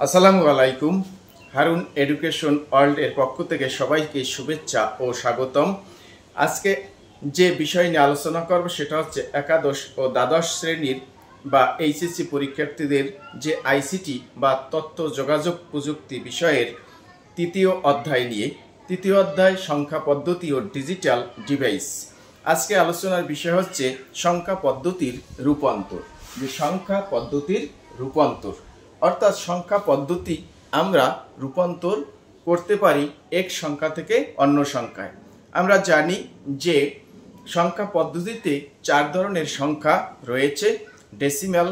আসসালামু আলাইকুম। Harun education world এর পক্ষ থেকে সবাইকে শুভেচ্ছা ও স্বাগতম। আজকে যে বিষয় নিয়ে আলোচনা করব সেটা হচ্ছে একাদশ ও দ্বাদশ শ্রেণীর বা এইচএসসি পরীক্ষার্থীদের যে আইসিটি বা তথ্য যোগাযোগ প্রযুক্তি বিষয়ের তৃতীয় অধ্যায় নিয়ে। তৃতীয় অধ্যায় সংখ্যা পদ্ধতি ও ডিজিটাল ডিভাইস। আজকে আলোচনার বিষয় হচ্ছে সংখ্যা পদ্ধতির রূপান্তর। যে সংখ্যা পদ্ধতির রূপান্তর অর্থাৎ সংখ্যা পদ্ধতি আমরা রূপান্তর করতে পারি এক সংখ্যা থেকে অন্য সংখ্যায়। আমরা জানি যে সংখ্যা পদ্ধতিতে 4 ধরনের সংখ্যা রয়েছে: ডেসিমাল,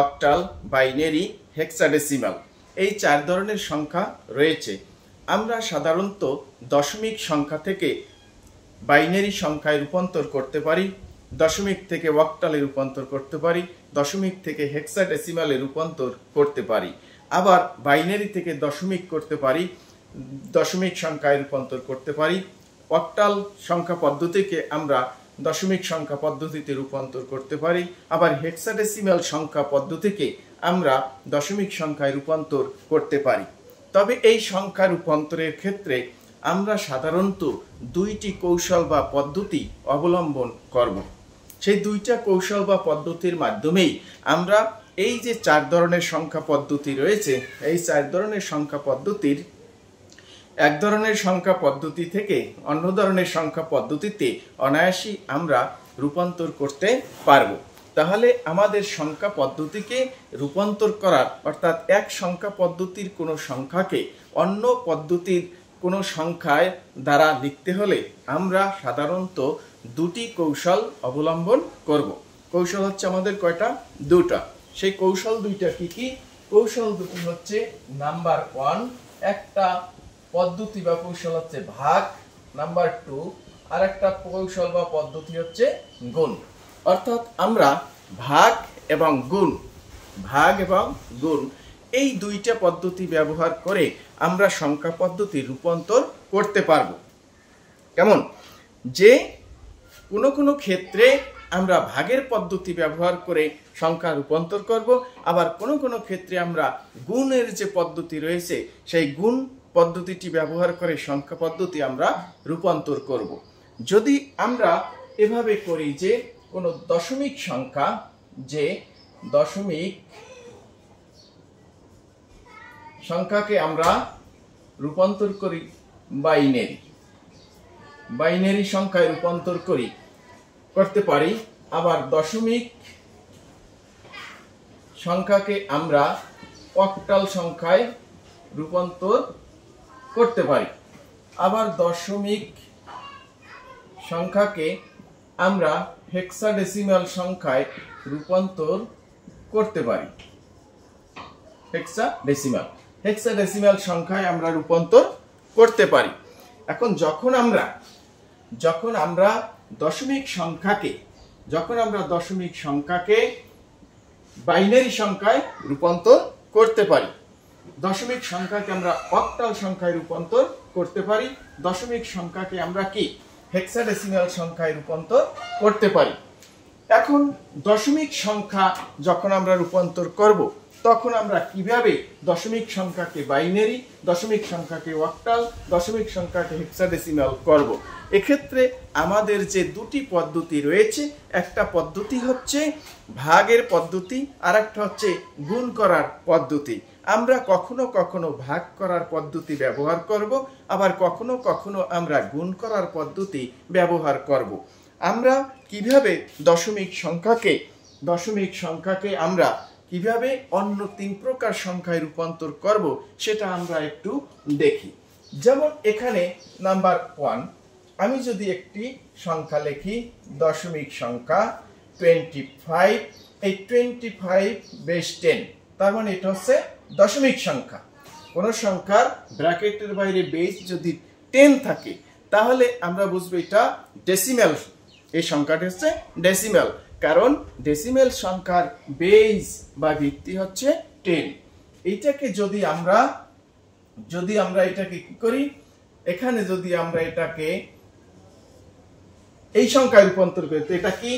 অক্টাল, বাইনারি, হেক্সাডেসিমাল। এই 4 ধরনের সংখ্যা রয়েছে। আমরা সাধারণত দশমিক সংখ্যা থেকে বাইনারি সংখ্যায় রূপান্তর করতে পারি, দশমিক থেকে অক্টালে রূপান্তর করতে পারি, দশমিক থেকে হেক্সাডেসিমালে রূপান্তর করতে পারি, আবার বাইনারি থেকে দশমিক করতে পারি, দশমিক সংখ্যায় রূপান্তর করতে পারি। অক্টাল সংখ্যা পদ্ধতিকে আমরা দশমিক সংখ্যা পদ্ধতিতে রূপান্তর করতে পারি, আবার হেক্সাডেসিমাল সংখ্যা পদ্ধতিকে আমরা দশমিক সংখ্যায় রূপান্তর করতে পারি। তবে এই সংখ্যা রূপান্তরের ক্ষেত্রে আমরা সাধারণত 2টি কৌশল বা পদ্ধতি অবলম্বন করব। সেই 2টা কৌশল বা পদ্ধতির মাধ্যমেই আমরা এই যে 4 ধরনের সংখ্যা পদ্ধতি রয়েছে, এই 4 ধরনের সংখ্যা পদ্ধতির এক ধরনের সংখ্যা পদ্ধতি থেকে অন্য ধরনের সংখ্যা পদ্ধতিতে অনায়াসই আমরা রূপান্তর করতে পারব। তাহলে আমাদের সংখ্যা পদ্ধতিকে রূপান্তর করার অর্থাৎ এক সংখ্যা পদ্ধতির কোনো সংখ্যাকে অন্য পদ্ধতির কোনো সংখ্যায় দ্বারা লিখতে হলে আমরা সাধারণত 2টি কৌশল অবলম্বন করব। কৌশল হচ্ছে আমাদের কয়টা? 2টা। সেই কৌশল 2টা কি কি? কৌশল 2টি হচ্ছে নাম্বার 1 একটা পদ্ধতি বা কৌশল হচ্ছে ভাগ, নাম্বার 2 আর একটা কৌশল বা পদ্ধতি হচ্ছে গুণ। অর্থাৎ আমরা ভাগ এবং গুণ এই 2টা পদ্ধতি ব্যবহার করে আমরা সংখ্যা পদ্ধতি রূপান্তর করতে পারব। কেমন? যে কোনো ক্ষেত্রে আমরা ভাগের পদ্ধতি ব্যবহার করে সংখ্যা রূপান্তর করব, আবার কোনো ক্ষেত্রে আমরা গুণের যে পদ্ধতি রয়েছে সেই গুণ পদ্ধতিটি ব্যবহার করে সংখ্যা পদ্ধতি আমরা রূপান্তর করব। যদি আমরা এভাবে করি যে কোনো দশমিক সংখ্যা, যে দশমিক সংখ্যাকে আমরা রূপান্তর করি বাইনারি সংখ্যায় রূপান্তর করতে পারি, আবার দশমিক সংখ্যাকে আমরা অক্টাল সংখ্যায় রূপান্তর করতে পারি, আবার দশমিক সংখ্যাকে আমরা হেক্সাডেসিমাল সংখ্যায় রূপান্তর করতে পারি। হেক্সাডেসিমাল সংখ্যায় আমরা রূপান্তর করতে পারি। এখন যখন আমরা দশমিক সংখ্যাকে বাইনারি সংখ্যায় রূপান্তর করতে পারি, দশমিক সংখ্যাকে আমরা অক্টাল সংখ্যায় রূপান্তর করতে পারি, দশমিক সংখ্যাকে আমরা কি হেক্সাডেসিমাল সংখ্যায় রূপান্তর করতে পারি। এখন দশমিক সংখ্যা যখন আমরা রূপান্তর করব তখন আমরা কিভাবে দশমিক সংখ্যাকে বাইনারি, দশমিক সংখ্যাকে অক্টাল, দশমিক সংখ্যাকে হেক্সাডেসিমাল করব। এক্ষেত্রে আমাদের যে 2টি পদ্ধতি রয়েছে, একটা পদ্ধতি হচ্ছে ভাগের পদ্ধতি আর একটা হচ্ছে গুণ করার পদ্ধতি। আমরা কখনো ভাগ করার পদ্ধতি ব্যবহার করব, আবার কখনো আমরা গুণ করার পদ্ধতি ব্যবহার করব। আমরা কিভাবে দশমিক সংখ্যাকে আমরা কিভাবে অন্য 3 প্রকার সংখ্যায় রূপান্তর করব সেটা আমরা একটু দেখি। যেমন এখানে নাম্বার 1 আমি যদি একটি সংখ্যা লিখি, দশমিক সংখ্যা 25, এই 25 বেস 10, তার মানে এটা হচ্ছে দশমিক সংখ্যা। কোন সংখ্যার ব্র্যাকেটের বাইরে বেস যদি 10 থাকে তাহলে আমরা বুঝবো এটা ডেসিমাল। এই সংখ্যাটি হচ্ছে ডেসিমাল, কারণ ডেসিমাল সংখ্যার বেস বা ভিত্তি হচ্ছে 10। এইটাকে যদি আমরা এটাকে কি করি, এখানে যদি আমরা এটাকে এই সংখ্যায় রূপান্তর করি তো এটা কি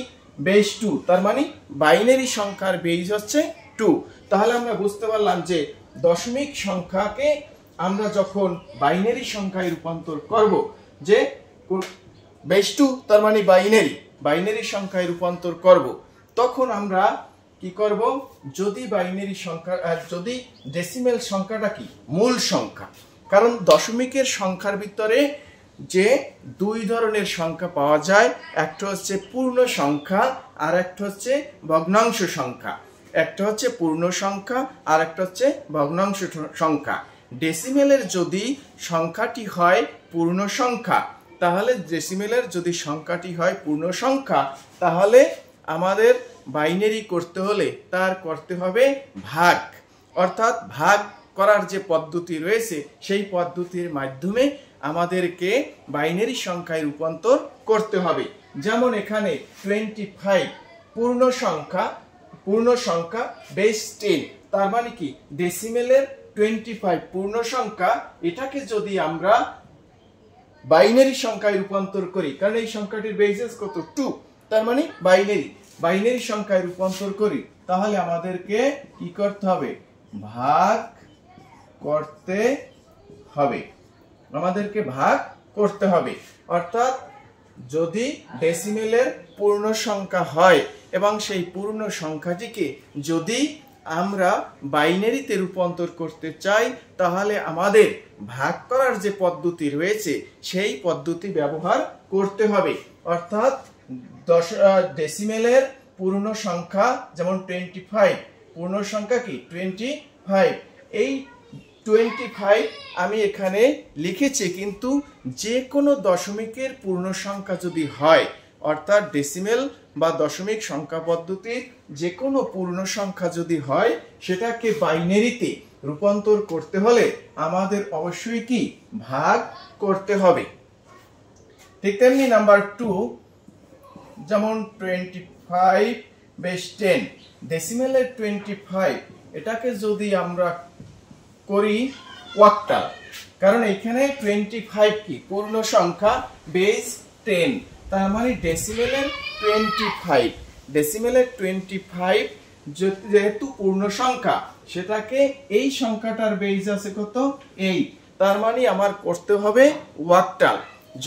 বেস 2, তার মানে বাইনারি সংখ্যার বেস হচ্ছে 2। তাহলে আমরা বুঝতে পারলাম যে দশমিক সংখ্যাকে আমরা যখন বাইনারি সংখ্যায় রূপান্তর করব, যে বেস 2 তার মানে বাইনারি সংখ্যায় রূপান্তর করব, তখন আমরা কি করব, যদি বাইনারি সংখ্যা যদি ডেসিমেল সংখ্যাটা কি মূল সংখ্যা, কারণ দশমিকের সংখ্যার ভিতরে যে দুই ধরনের সংখ্যা পাওয়া যায়, একটা হচ্ছে পূর্ণ সংখ্যা আর একটা হচ্ছে ভগ্নাংশ সংখ্যা। একটা হচ্ছে পূর্ণ সংখ্যা আর একটা হচ্ছে ভগ্নাংশ সংখ্যা। ডেসিমেলের যদি সংখ্যাটি হয় পূর্ণ সংখ্যা, তাহলে ডেসিমেলের যদি সংখ্যাটি হয় পূর্ণ সংখ্যা, তাহলে আমাদের বাইনারি করতে হলে তার করতে হবে ভাগ, অর্থাৎ ভাগ করার যে পদ্ধতি রয়েছে সেই পদ্ধতির মাধ্যমে আমাদেরকে বাইনারি সংখ্যায় রূপান্তর করতে হবে। যেমন এখানে 25 পূর্ণ সংখ্যা বেস 10, তার মানে কি ডেসিমেলের 25 পূর্ণ সংখ্যা, এটাকে যদি আমরা বাইনারি সংখ্যায় রূপান্তর করি, কারণ এই সংখ্যাটির বেসিস কত 2, তার মানে বাইনারি সংখ্যায় রূপান্তর করি, তাহলে আমাদেরকে কি করতে হবে, ভাগ করতে হবে। অর্থাৎ যদি ডেসিমেলের পূর্ণ সংখ্যা হয় এবং সেই পূর্ণ সংখ্যাটিকে যদি আমরা বাইনারিতে রূপান্তর করতে চাই, তাহলে আমাদের ভাগ করার যে পদ্ধতি রয়েছে সেই পদ্ধতি ব্যবহার করতে হবে। অর্থাৎ ডেসিমেলের পূর্ণ সংখ্যা যেমন 25, পূর্ণ সংখ্যা কি 25, এই 25 আমি এখানে লিখেছি, কিন্তু যে কোনো দশমিকের পূর্ণ সংখ্যা যদি হয়, অর্থাৎ ডেসিমেল বা দশমিক সংখ্যা পদ্ধতির যে কোনো পূর্ণ সংখ্যা যদি হয়, সেটাকে বাইনারিতে রূপান্তর করতে হলে আমাদের অবশ্যই কি ভাগ করতে হবে। ঠিক তেমনি নাম্বার 2, যেমন 25 বেস 10, ডেসিমেলের 25 এটাকে যদি আমরা করি ওয়াক্টাল, কারণ এখানে 25 কি পূর্ণ সংখ্যা বেস 10, তার মানে ডেসিমেলের 25 যেহেতু পূর্ণ সংখ্যা, সেটাকে এই সংখ্যাটার বেস আছে কত 8, তার মানে আমার করতে হবে ওয়াক্টাল।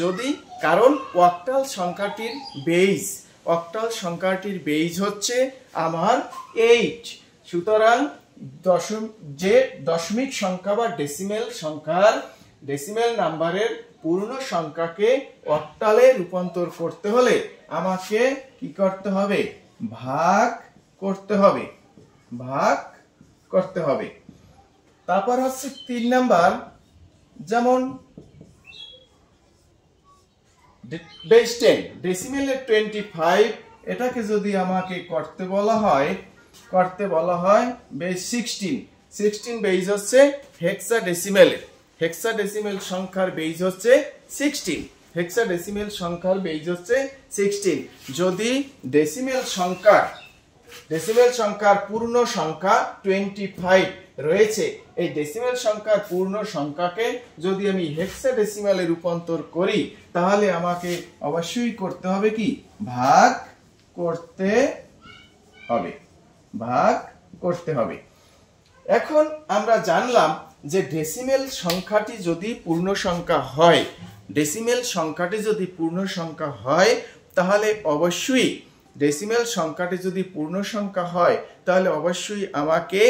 যদি কারণ ওয়াক্টাল সংখ্যাটির বেস হচ্ছে আমার 8, সুতরাং যে দশমিক সংখ্যা বা ডেসিমেল নাম্বারের পূর্ণ সংখ্যাকে অক্টালে রূপান্তর করতে হলে আমাকে কি করতে হবে, ভাগ করতে হবে। তারপর হচ্ছে 3 নাম্বার, যেমন বেস 10, ডেসিমেলের 25 এটাকে যদি আমাকে করতে বলা হয় বেস 16 বেস হচ্ছে হেক্সাডেসিমেল সংখ্যার বেস হচ্ছে 16, যদি ডেসিমেল সংখ্যার পূর্ণ সংখ্যা 25 রয়েছে, এই ডেসিমেল সংখ্যার পূর্ণ সংখ্যাকে যদি আমি হেক্সাডেসিমেলে রূপান্তর করি, তাহলে আমাকে অবশ্যই করতে হবে কি ভাগ করতে হবে। এখন আমরা জানলাম যে ডেসিমেল সংখ্যাটি যদি পূর্ণ সংখ্যা হয়, তাহলে অবশ্যই আমাকে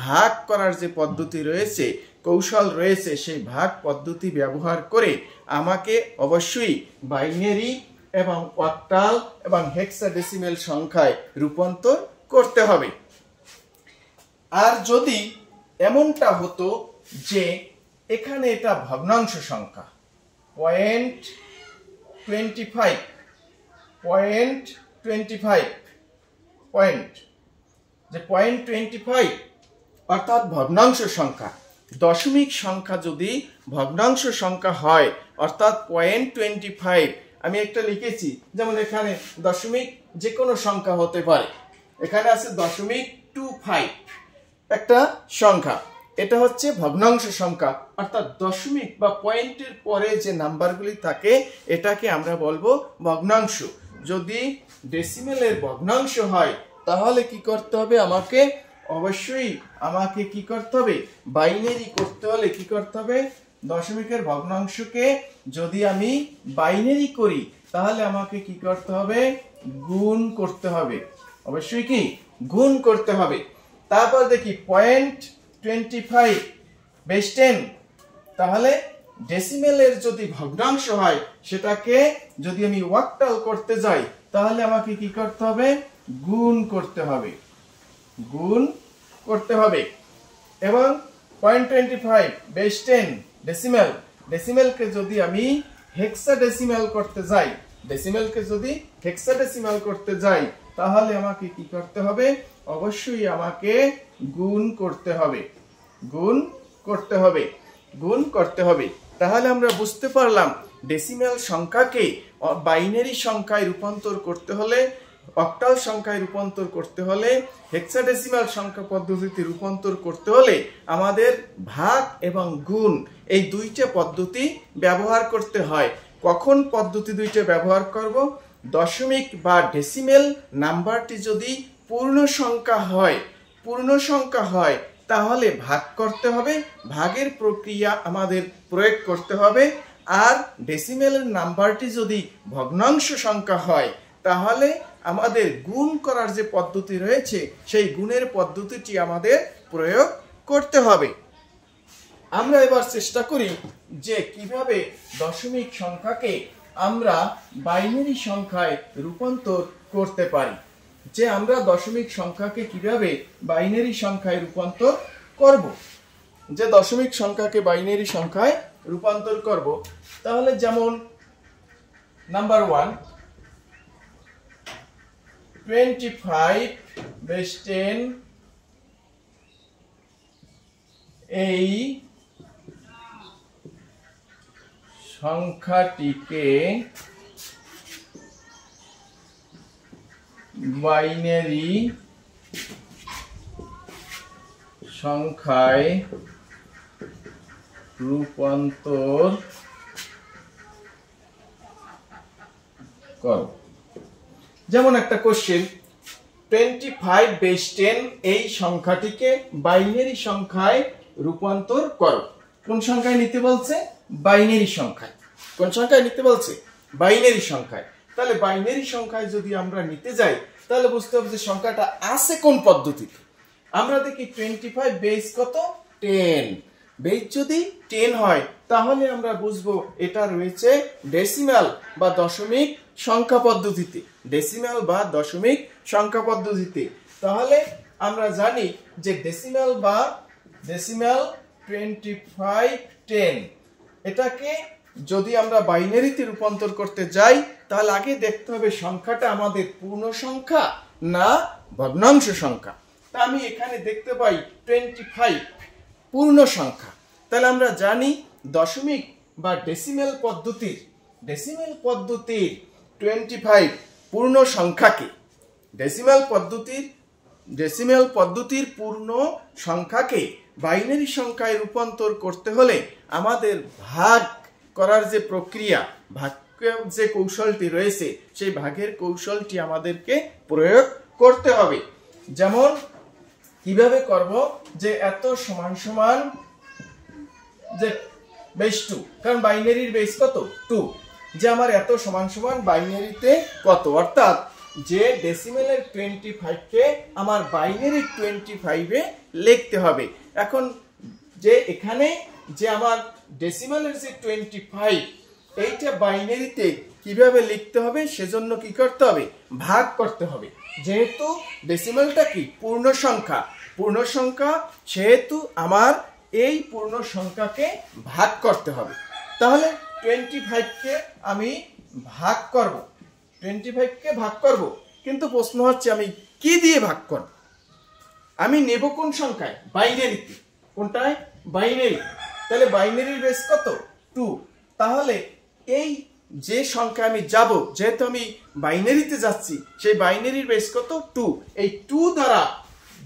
ভাগ করার যে পদ্ধতি রয়েছে, কৌশল রয়েছে, সেই ভাগ পদ্ধতি ব্যবহার করে আমাকে অবশ্যই বাইনারি এবং অক্টাল এবং হেক্সাডেসিমেল সংখ্যায় রূপান্তর করতে হবে। আর যদি এমনটা হতো যে এখানে এটা ভগ্নাংশ সংখ্যা 0.25 অর্থাৎ ভগ্নাংশ সংখ্যা, দশমিক সংখ্যা যদি ভগ্নাংশ সংখ্যা হয় অর্থাৎ 0.25, আমি একটা লিখেছি, যেমন এখানে দশমিক যে কোনো সংখ্যা হতে পারে, এখানে আছে 0.25 একটা সংখ্যা, এটা হচ্ছে ভগ্নাংশ সংখ্যা, অর্থাৎ দশমিক বা পয়েন্টের পরে যে নাম্বারগুলি থাকে এটাকে আমরা বলবো ভগ্নাংশ। যদি ডেসিমেলের ভগ্নাংশ হয় তাহলে কি করতে হবে, আমাকে অবশ্যই আমাকে কি করতে হবে, বাইনারি করতে হলে কি করতে হবে, দশমিকের ভগ্নাংশকে যদি আমি বাইনারি করি তাহলে আমাকে কি করতে হবে, গুণ করতে হবে। অবশ্যই কি গুণ করতে হবে। তারপর দেখি 0.25 বেস 10, তাহলে ডেসিমেলের যদি ভগ্নাংশ হয় সেটাকে যদি আমি অক্টাল করতে যাই তাহলে আমাকে কি করতে হবে, গুণ করতে হবে, গুণ করতে হবে। এবং 0.25 বেস 10 ডেসিমেল, ডেসিমেলকে যদি আমি হেক্সাডেসিমেল করতে যাই, ডেসিমেলকে যদি হেক্সাডেসিমেল করতে যাই তাহলে আমাকে কি করতে হবে, অবশ্যই আমাকে গুণ করতে হবে, গুণ করতে হবে, গুণ করতে হবে। তাহলে আমরা বুঝতে পারলাম ডেসিমেল সংখ্যাকে বাইনারি সংখ্যায় রূপান্তর করতে হলে, অক্টাল সংখ্যায় রূপান্তর করতে হলে, হেক্সাডেসিমাল সংখ্যা পদ্ধতিতে রূপান্তর করতে হলে আমাদের ভাগ এবং গুণ এই দুইটা পদ্ধতি ব্যবহার করতে হয়। কখন পদ্ধতি দুইটা ব্যবহার করব, দশমিক বা ডেসিমেল নাম্বারটি যদি পূর্ণ সংখ্যা হয়, পূর্ণ সংখ্যা হয় তাহলে ভাগ করতে হবে, ভাগের প্রক্রিয়া আমাদের প্রয়োগ করতে হবে। আর ডেসিমেলের নাম্বারটি যদি ভগ্নাংশ সংখ্যা হয় তাহলে আমাদের গুণ করার যে পদ্ধতি রয়েছে সেই গুণের পদ্ধতিটি আমাদের প্রয়োগ করতে হবে। আমরা এবার চেষ্টা করি যে কিভাবে দশমিক সংখ্যাকে আমরা বাইনারি সংখ্যায় রূপান্তর করতে পারি, যে আমরা দশমিক সংখ্যাকে কিভাবে বাইনারি সংখ্যায় রূপান্তর করব, যে দশমিক সংখ্যাকে বাইনারি সংখ্যায় রূপান্তর করব। তাহলে যেমন নাম্বার 1 25 বেস 10 এই সংখ্যাটিকে বাইনারি সংখ্যায় রূপান্তর করো। যেমন একটা কোশ্চেন, 25 বেস 10 এই সংখ্যাটিকে বাইনারি সংখ্যায় রূপান্তর করো। কোন সংখ্যায় নিতে বলছে, বাইনারি সংখ্যায়। কোন সংখ্যায় নিতে বলছে, বাইনারি সংখ্যায়। তাহলে বাইনারি সংখ্যায় যদি আমরা নিতে যাই তাহলে বুঝতে হবে যে সংখ্যাটা আছে কোন পদ্ধতিতে। আমরা দেখি 25 বেস কত, 10, বেস যদি 10 হয় তাহলে আমরা বুঝবো এটা রয়েছে ডেসিমাল বা দশমিক সংখ্যা পদ্ধতিতে, ডেসিমাল বা দশমিক সংখ্যা পদ্ধতিতে। তাহলে আমরা জানি যে ডেসিমাল বা ডেসিমাল 25 10 এটাকে যদি আমরা বাইনারিতে রূপান্তর করতে যাই তাহলে আগে দেখতে হবে সংখ্যাটা আমাদের পূর্ণ সংখ্যা না ভগ্নাংশ সংখ্যা। তা আমি এখানে দেখতে পাই 25 পূর্ণ সংখ্যা। তাহলে আমরা জানি দশমিক বা ডেসিমেল পদ্ধতির 25 পূর্ণ সংখ্যাকে, ডেসিমেল পদ্ধতির পূর্ণ সংখ্যাকে বাইনারি সংখ্যায় রূপান্তর করতে হলে আমাদের ভাগ করার যে প্রক্রিয়া, ভাগের যে কৌশলটি রয়েছে সেই ভাগের কৌশলটি আমাদেরকে প্রয়োগ করতে হবে। যেমন কিভাবে করব, যে এত সমান সমান যে বেস 2, কারণ বাইনারির বেস কত 2, যে আমার এত সমান সমান বাইনারিতে কত, অর্থাৎ যে ডেসিমেলের 25 কে আমার বাইনারি 25 এ লিখতে হবে। এখন যে এখানে যে আমার ডেসিমেলের যে 25 এইটা বাইনারিতে কিভাবে লিখতে হবে সেজন্য কি করতে হবে, ভাগ করতে হবে। যেহেতু ডেসিমেলটা কি পূর্ণ সংখ্যা, পূর্ণ সংখ্যা সেহেতু আমার এই পূর্ণ সংখ্যাকে ভাগ করতে হবে। তাহলে 25 কে আমি ভাগ করব, 25 কে ভাগ করব, কিন্তু প্রশ্ন হচ্ছে আমি কি দিয়ে ভাগ করব, আমি নেব কোন সংখ্যায়, বাইনারিতে। কোনটায়, বাইনারি। তাহলে বাইনারির বেস কত 2, তাহলে এই যে সংখ্যা আমি যাব, যেহেতু আমি বাইনারিতে যাচ্ছি সেই বাইনারির বেস কত 2, এই 2 দ্বারা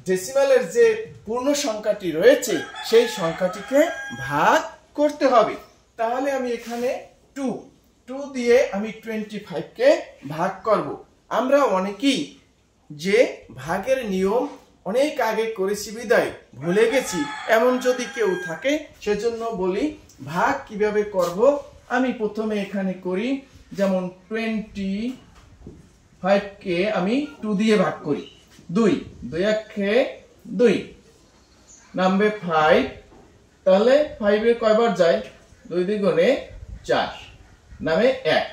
ডেসিমেলের যে পূর্ণ সংখ্যাটি রয়েছে সেই সংখ্যাটিকে ভাগ করতে হবে। তাহলে আমি এখানে 2 দিয়ে আমি 25 কে ভাগ করব। আমরা অনেকেই যে ভাগের নিয়ম অনেক আগে করেছি বিদায় ভুলে গেছি এমন যদি কেউ থাকে সেজন্য বলি ভাগ কিভাবে করব। আমি প্রথমে এখানে করি, যেমন 25 কে আমি 2 দিয়ে ভাগ করি। 2 2 একে 2 নামবে 5, তাহলে 5 এর কয়বার যায়? 2 দ্বিগুণে 4 নামে 1।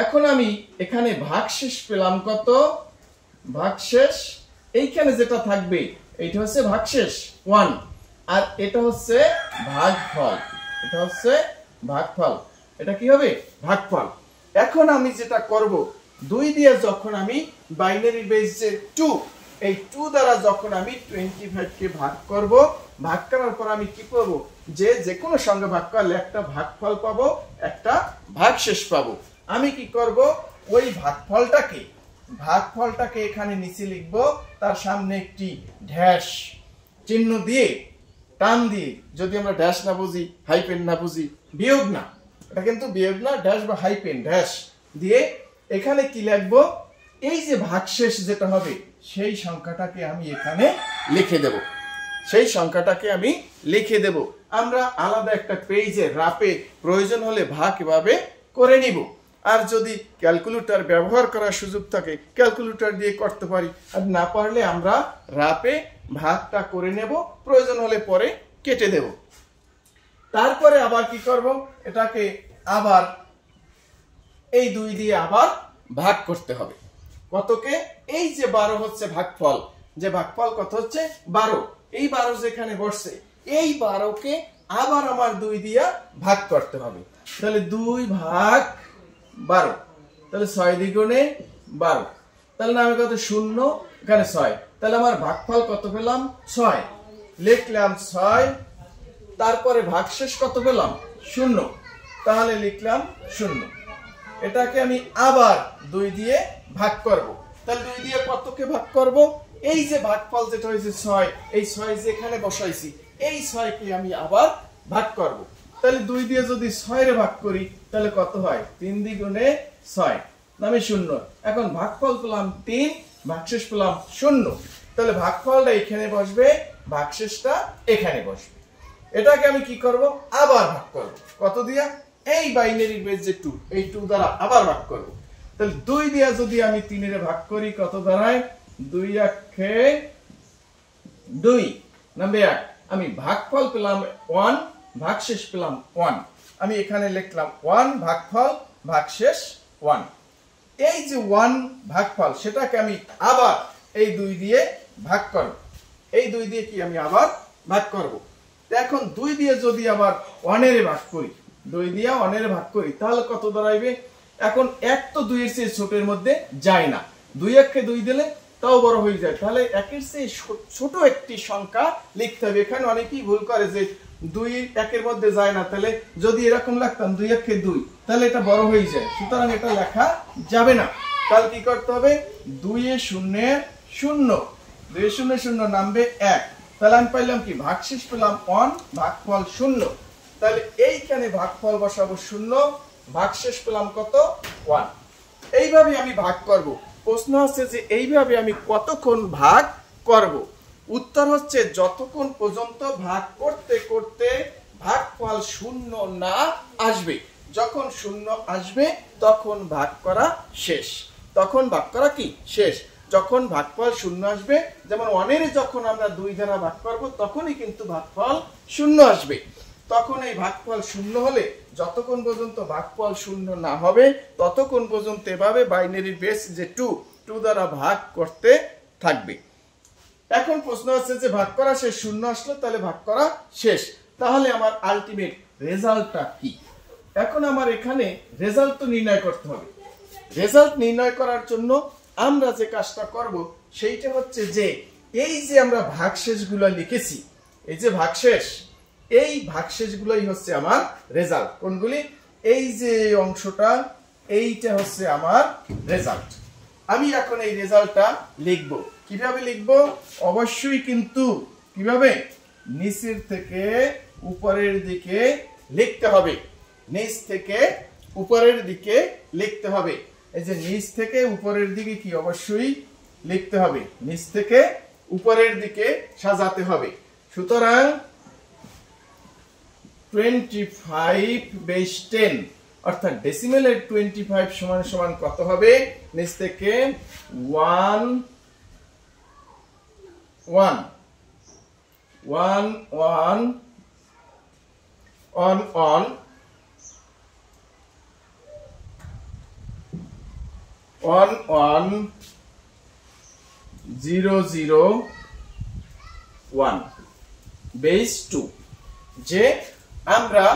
এখন আমি এখানে ভাগশেষ পেলাম কত? ভাগশেষ এইখানে যেটা থাকবে এইটা হচ্ছে ভাগশেষ 1, আর এটা হচ্ছে ভাগফল। এটা হচ্ছে ভাগফল, এটা কি হবে? ভাগফল। এখন আমি যেটা করব, 2 দিয়ে যখন আমি বাইনারি বেস যে 2, এই 2 দ্বারা যখন আমি 25 কে ভাগ করব, ভাগ করার পর আমি কি করব, যে কোনো সংখ্যা ভাগ করলে একটা ভাগফল পাবো, একটা ভাগশেষ পাবো। আমি কি করব, ওই ভাগফলটাকে এখানে নিচে লিখব, তার সামনে একটি ড্যাশ চিহ্ন দিয়ে টান দিয়ে, যদি আমরা ড্যাশ না বুঝি, হাইপেন না বুঝি, বিয়োগ না, এটা কিন্তু বিয়োগ না, ড্যাশ বা হাইপেন ড্যাশ দিয়ে এখানে কি লিখব, এই যে ভাগশেষ যেটা হবে সেই সংখ্যাটাকে আমি এখানে লিখে দেব। সেই সংখ্যাটাকে আমি লিখে দেব। আমরা আলাদা একটা পেজে রাপে প্রয়োজন হলে ভাগ এভাবে করে নিব। আর যদি ক্যালকুলেটর ব্যবহার করার সুযোগ থাকে ক্যালকুলেটর দিয়ে করতে পারি, আর না পারলে আমরা রাপে ভাগটা করে নেব, প্রয়োজন হলে পরে কেটে দেব। তারপরে আবার কি করব, এটাকে আবার এই 2 দিয়ে আবার ভাগ করতে হবে। কতকে? এই যে 12 হচ্ছে ভাগফল, যে ভাগফল কত হচ্ছে? 12। এই 12 যেখানে বসছে এই 12কে আবার আমার 2 দিয়া ভাগ করতে হবে। তাহলে 2 ভাগ 12, তাহলে 6 দ্বিগুণে 12, তাহলে নামে কত? 0, এখানে 6, তাহলে আমার ভাগফল কত পেলাম? 6 লিখলাম 6। তারপরে ভাগশেষ কত পেলাম? 0, তাহলে লিখলাম 0। এটাকে আমি আবার 2 দিয়ে ভাগ করব। তাহলে 2 দিয়ে কতকে ভাগ করব? এই যে ভাগফল যেটা হয়েছে 6, এই 6 যেখানে বসাইছি এই 6 কে আমি আবার ভাগ করব। তাহলে 2 দিয়ে যদি 6 রে ভাগ করি তাহলে কত হয়? 3 দ্বিগুণে 6 নামে 0। এখন ভাগফল পেলাম 3, ভাগশেষ পেলাম 0, তাহলে ভাগফলটা এখানে বসবে, ভাগশেষটা এখানে বসবে। এটাকে আমি কি করব? আবার ভাগ করব। কত দিয়া? এই বাইনারি বেস যে 2, এই 2 দ্বারা আবার ভাগ করব। তাহলে 2 দিয়া যদি আমি 3 এর ভাগ করি কত দাঁড়ায়? 2 একে 2 নামবে 1। আমি ভাগফল পেলাম 1, ভাগশেষ পেলাম 1। আমি এখানে লিখলাম 1 ভাগফল, ভাগশেষ 1। এই যে 1 ভাগফল সেটাকে আমি আবার এই 2 দিয়ে ভাগ করব। এই 2 দিয়ে কি আমি আবার ভাগ করব। এখন 2 দিয়ে যদি আবার 1 এর ভাগ করি, 2 দিয়ে 1 এর ভাগ করি তাহলে কত দাঁড়াইবে? এখন 1 তো 2 এর চেয়ে ছোটের মধ্যে যায় না, 2 একে 2 দিলে তাও বড় হয়ে যায়, তাহলে 1 এর চেয়ে ছোট একটি সংখ্যা লিখতে হবে। এখানে অনেকেই ভুল করে যে 2 1 এর মধ্যে যায় না, তাহলে যদি এরকম লিখতাম 2 একে 2, তাহলে এটা বড় হয়ে যায়, সুতরাং এটা লেখা যাবে না। তাহলে কি করতে হবে? 2 এ 0 0, 2 এ 0 0 নামবে 1, তাহলে আমি পাইলাম কি? ভাগশেষ পেলাম 1, ভাগফল 0। তাহলে এইখানে ভাগফল বসাবো 0, ভাগশেষ পেলাম কত? 1। এইভাবে আমি ভাগ করব। প্রশ্ন হচ্ছে যে এইভাবে আমি কতক্ষণ ভাগ করব? উত্তর হচ্ছে যতক্ষণ পর্যন্ত ভাগ করতে করতে ভাগফল 0 না আসবে। যখন 0 আসবে তখন ভাগ করা শেষ। তখন ভাগ করা কি? শেষ। যখন ভাগফল 0 আসবে, যেমন 1 এর যখন আমরা 2 দ্বারা ভাগ করব তখনই কিন্তু ভাগফল 0 আসবে। তখন এই ভাগফল 0 হলে যতক্ষণ পর্যন্ত ভাগফল 0 না হবে ততক্ষণ পর্যন্ত এভাবে বাইনারি বেস যে 2 দ্বারা ভাগ করতে থাকবে। এখন প্রশ্ন হচ্ছে যে ভাগ করা শেষ, 0 আসলো তাহলে ভাগ করা শেষ, তাহলে আমার আলটিমেট রেজাল্টটা কি? এখন আমার এখানে রেজাল্ট তো নির্ণয় করতে হবে। রেজাল্ট নির্ণয় করার জন্য আমরা যে কাজটা করব সেইটা হচ্ছে যে এই যে আমরা ভাগশেষগুলো লিখেছি, এই যে ভাগশেষ, এই ভাগশেষগুলোই হচ্ছে আমার রেজাল্ট। কোনগুলি? এই যে অংশটা, এইটা হচ্ছে আমার রেজাল্ট। আমি এখন এই রেজাল্টটা লিখব। কিভাবে লিখব? অবশ্যই কিন্তু কিভাবে? নিচের থেকে উপরের দিকে লিখতে হবে। নিচ থেকে উপরের দিকে লিখতে হবে। এই যে নিচ থেকে উপরের দিকে কি অবশ্যই লিখতে হবে। নিচ থেকে উপরের দিকে সাজাতে হবে। সুতরাং 25 বেস 10 অর্থাৎ ডেসিমেলের 25 সমান সমান কত হবে? নিচ থেকে 1 1 1 1 on on 0 0 1 বেস 2। যে আমরা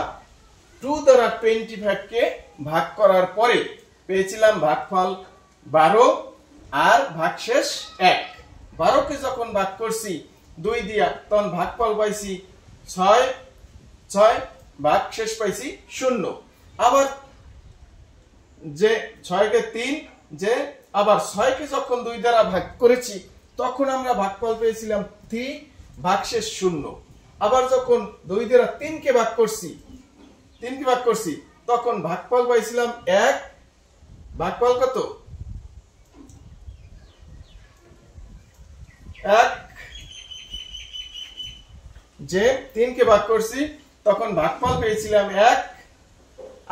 2 দ্বারা 25 কে ভাগ করার পরে পেয়েছিলাম ভাগফল 12 আর ভাগশেষ 1। 12 কে যখন ভাগ করছি 2 দিয়া তখন ভাগফল পাইছি 6 6 ভাগশেষ পাইছি 0। আবার যে 6 কে 3 যে আবার 6 কে যখন 2 দ্বারা ভাগ করেছি তখন আমরা ভাগফল পেয়েছিলাম 3 ভাগশেষ 0। আবার যখন 2 দ্বারা 3 কে ভাগ করছি তখন ভাগফল পাইছিলাম 1 ভাগফল কত 1 যে 3 কে ভাগ করছি তখন ভাগফল পেয়েছিলাম 1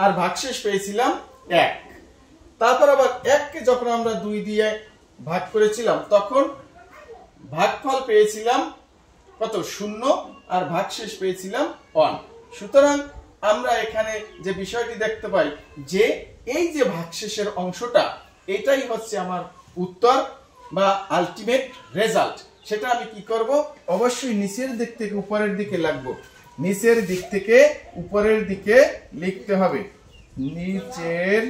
আর ভাগশেষ পেয়েছিলাম 1। তারপর আবার 1 কে যখন আমরা 2 দিয়ে ভাগ করেছিলাম তখন ভাগফল পেয়েছিলাম কত 0 আর ভাগশেষ পেয়েছিলাম 1। সুতরাং আমরা এখানে যে বিষয়টি দেখতে পাই যে এই যে ভাগশেষের অংশটা এটাই হচ্ছে আমার উত্তর বা আলটিমেট রেজাল্ট। সেটা আমি কি করব? অবশ্যই নিচের দিক থেকে উপরের দিকে লিখব। নিচের দিক থেকে উপরের দিকে লিখতে হবে। নিচের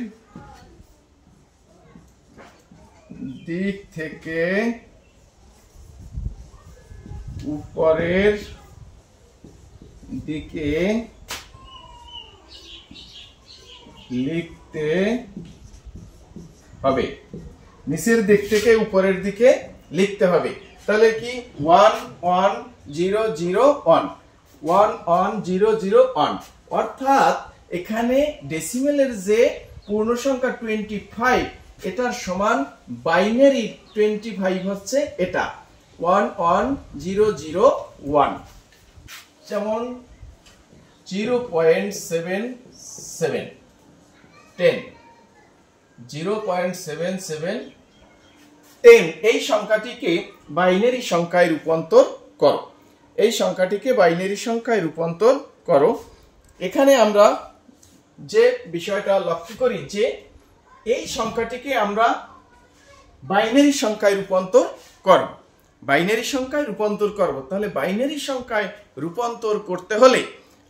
দিক থেকে উপরের দিকে লিখতে হবে। নিচের দিক থেকে উপরের দিকে লিখতে হবে। তাহলে কি 1 1 0 0 1 1 1 0 0 1 অর্থাৎ এখানে ডেসিমেলের যে পূর্ণ সংখ্যা 25 এটার সমান বাইনারি 25 হচ্ছে এটা 1 1 0 0 1। যেমন 0.77 10 0.77 10 এই সংখ্যাটিকে বাইনারি সংখ্যায় রূপান্তর করো। এই সংখ্যাটিকে বাইনারি সংখ্যায় রূপান্তর করো। এখানে আমরা যে বিষয়টা লক্ষ্য করি যে এই সংখ্যাটিকে আমরা বাইনারি সংখ্যায় রূপান্তর করব। বাইনারি সংখ্যায় রূপান্তর করব। তাহলে বাইনারি সংখ্যায় রূপান্তর করতে হলে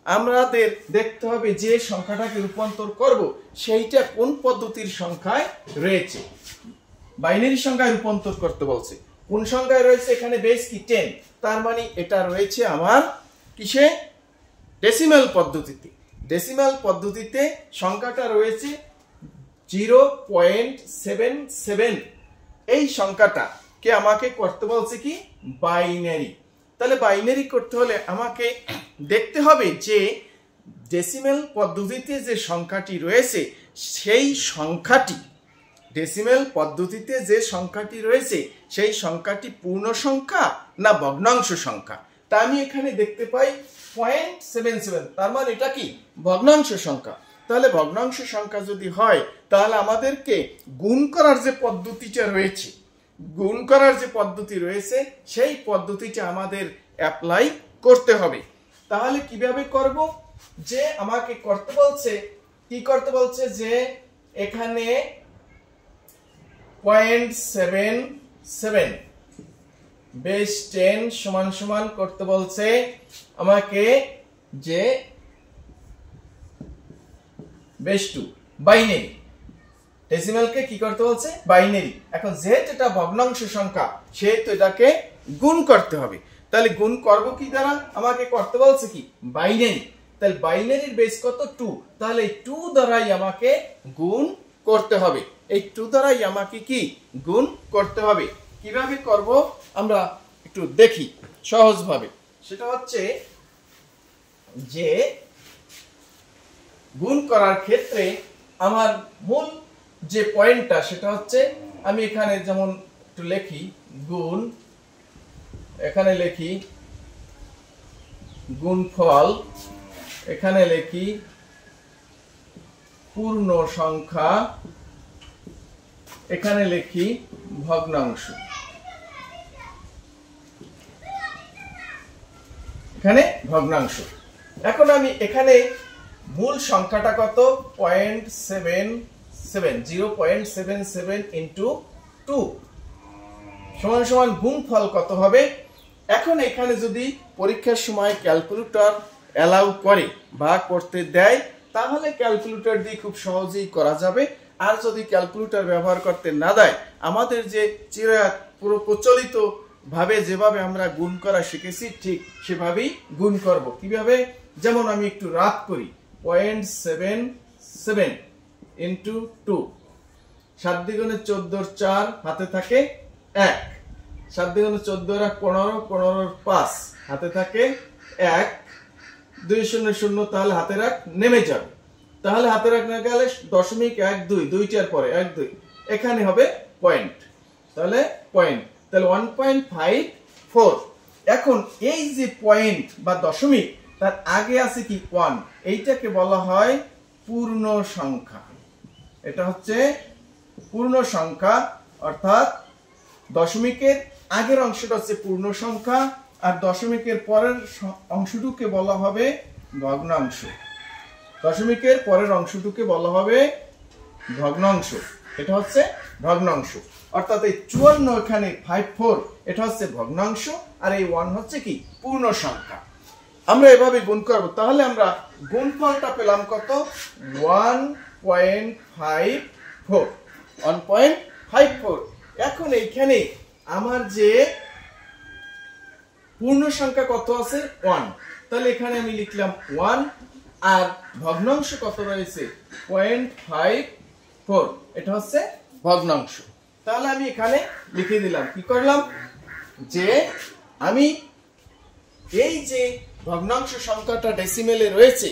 আমাদের দেখতে হবে যে সংখ্যাটাকে রূপান্তর করব সেইটা কোন পদ্ধতির সংখ্যায় রয়েছে। বাইনারি সংখ্যায় রূপান্তর করতে বলছে, কোন সংখ্যায় রয়েছে? এখানে বেস কি 10, তার মানে এটা রয়েছে আমার কিসে? ডেসিমাল পদ্ধতিতে। ডেসিমাল পদ্ধতিতে সংখ্যাটা রয়েছে 0.77। এই সংখ্যাটা কে আমাকে করতে বলছে কি? বাইনারি। তাহলে বাইনারি করতে হলে আমাকে দেখতে হবে যে ডেসিমাল পদ্ধতিতে যে সংখ্যাটি রয়েছে সেই সংখ্যাটি, ডেসিমাল পদ্ধতিতে যে সংখ্যাটি রয়েছে সেই সংখ্যাটি পূর্ণ সংখ্যা না ভগ্নাংশ সংখ্যা। তা আমি এখানে দেখতে পাই 0.77, তার মানে এটা কি? ভগ্নাংশ সংখ্যা। তাহলে ভগ্নাংশ সংখ্যা যদি হয় তাহলে আমাদেরকে গুণ করার যে পদ্ধতিটা রয়েছে, গুণ করার যে পদ্ধতি রয়েছে সেই পদ্ধতিটা আমাদের অ্যাপ্লাই করতে হবে। তাহলে কিভাবে করব? যে আমাকে করতে বলছে, কি করতে বলছে? যে এখানে 0.77 বেস 10 সমান সমান করতে বলছে আমাকে যে বেস 2 বাইনারি। ডেসিমালকে কি করতে বলছে? বাইনারি। এখন যেহেতু এটা ভগ্নাংশ সংখ্যা সেহেতু এটাকে গুণ করতে হবে। তাহলে গুণ করব কি দ্বারা? আমাকে করতে বলছে কি? বাইনারি। তাহলে বাইনারির বেস কত? 2। তাহলে এই 2 দ্বারাই আমাকে গুণ করতে হবে। এই 2 দ্বারাই আমাকে কি? গুণ করতে হবে। কিভাবে করব আমরা একটু দেখি সহজভাবে। সেটা হচ্ছে যে গুণ করার ক্ষেত্রে আমার মূল যে পয়েন্টটা সেটা হচ্ছে, আমি এখানে যেমন একটু লিখি গুণ এখানে লিখি গুণফল, এখানে লিখি পূর্ণ সংখ্যা, এখানে লিখি ভগ্নাংশ, এখানে ভগ্নাংশ। এখন আমি এখানে মূল সংখ্যাটা কত 0.77 ইন্টু 2 সমান সমান গুণফল কত হবে। এখন এখানে যদি পরীক্ষার সময় ক্যালকুলেটর অ্যালাউ করে বা করতে দেয় তাহলে ক্যালকুলেটর দিয়ে খুব সহজেই করা যাবে। আর যদি ক্যালকুলেটর ব্যবহার করতে না দেয় আমাদের যে পুরো প্রচলিত ভাবে যেভাবে আমরা গুণ করা শিখেছি ঠিক সেভাবেই গুণ করব। কিভাবে? যেমন আমি একটু রাত করি 0.77 ইন্টু 2, 7 দ্বিগুণে 14 4 হাতে থাকে 1, 7 দ্বিগুণে 14 আর 15, 15 5 হাতে থাকে 1, 2 0 0 তাহলে হাতে রাখ নেমে যাবে। তাহলে হাতে রাখ না গেলে 0.12 দুইটার পরে 1 2 এখানে হবে পয়েন্ট, তাহলে পয়েন্ট, তাহলে 1.54। এখন এই যে পয়েন্ট বা দশমিক তার আগে আছে কি 1, এইটাকে বলা হয় পূর্ণ সংখ্যা। এটা হচ্ছে পূর্ণ সংখ্যা, অর্থাৎ দশমিকের আগের অংশটা হচ্ছে পূর্ণ সংখ্যা আর দশমিকের পরের অংশটুকে বলা হবে ভগ্নাংশ। দশমিকের পরের অংশটুকে বলা হবে ভগ্নাংশ, এটা হচ্ছে ভগ্নাংশ। অর্থাৎ এই 54 এখানে 54 এটা হচ্ছে ভগ্নাংশ আর এই 1 হচ্ছে কি পূর্ণ সংখ্যা। আমরা এভাবে গুণ করব, তাহলে আমরা গুণফলটা পেলাম কত 1.54। এখন এইখানে আমার যে পূর্ণ সংখ্যা কত আছে 1, তাহলে এখানে আমি লিখলাম 1 আর ভগ্নাংশ কত রয়েছে 0.54, এটা হচ্ছে ভগ্নাংশ। তাহলে আমি এখানে লিখে দিলাম, কি করলাম যে আমি এই যে ভগ্নাংশ সংখ্যাটা ডেসিমেলে রয়েছে,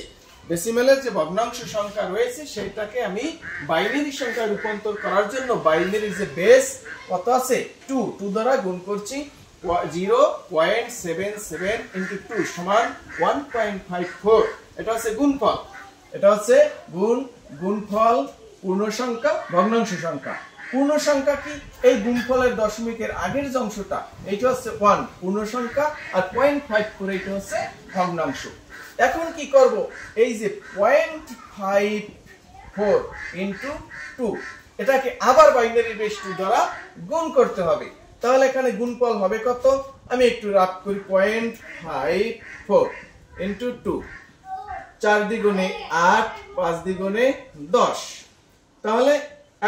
ডেসিমেলের যে ভগ্নাংশ সংখ্যা রয়েছে সেটাকে আমি বাইনারি সংখ্যায় রূপান্তর করার জন্য বাইনারি যে বেস কত আছে 2 দ্বারা গুণ করছি। 0.77 ইন্টু 2 সমান 1.54, এটা হচ্ছে গুণফল, এটা হচ্ছে গুণফল পূর্ণ সংখ্যা ভগ্নাংশ সংখ্যা। পূর্ণ সংখ্যা কি এই গুণফলের দশমিকের আগের যে অংশটা এইটা হচ্ছে 1 পূর্ণ সংখ্যা আর 0.54 এটা হচ্ছে ভগ্নাংশ। এখন কি করব এই যে 0.54 ইন্টু 2 এটাকে আবার বাইনারি বেস 2 দ্বারা গুণ করতে হবে। তাহলে এখানে গুণফল হবে কত, আমি একটু রাত করি 0.54 ইন্টু 2, 4 দ্বিগুণে 8, 5 দ্বিগুণে 10, তাহলে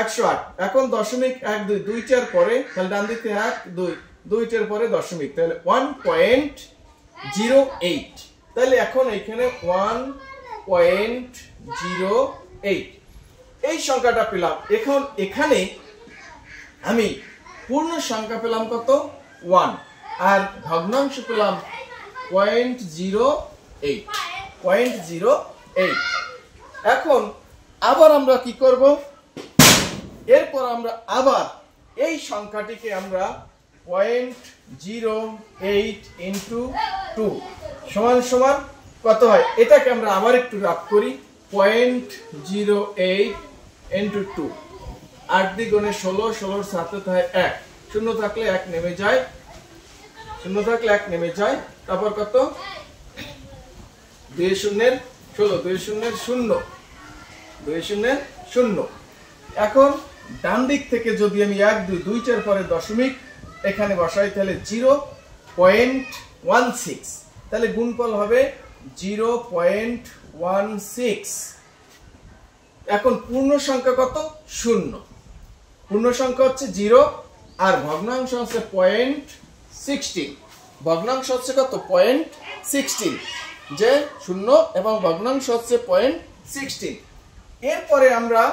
108। এখন দশমিক 1 2 দুইটার পরে তাহলে ডান দিকে 1 2 দুইটার পরে দশমিক, তাহলে 1.08। তাহলে এখন এখানে 1.08 এই সংখ্যাটা পেলাম। এখন এখানে আমি পূর্ণ সংখ্যা পেলাম কত 1 আর ভগ্নাংশ পেলাম 0.08। এখন আবার আমরা কি করব, এরপর আমরা আবার এই সংখ্যাটিকে আমরা 0.08 ইন্টু 2 সমান সমান কত হয়, এটাকে আমরা আবার একটু রাফ করি 0.08 ইন্টু 2, 8 দ্বিগুণে 16, 16 সাথে থাকে 1, শূন্য থাকলে 1 নেমে যায়, শূন্য থাকলে 1 নেমে যায়, তারপর কত 2 শূন্যের 16, 2 শূন্যের 0, 2 শূন্যের 0। এখন ডান দিক থেকে যদি আমি 1 2 দুইটার পরে দশমিক এখানে বসাই তাহলে 0.16, তাহলে গুণফল হবে 0.16। এখন পূর্ণ সংখ্যা কত 0, পূর্ণ সংখ্যা হচ্ছে 0 আর ভগ্নাংশ হচ্ছে 0.16, ভগ্নাংশ হচ্ছে কত 0.16, যে 0 এবং ভগ্নাংশ হচ্ছে 0.16। এরপরে আমরা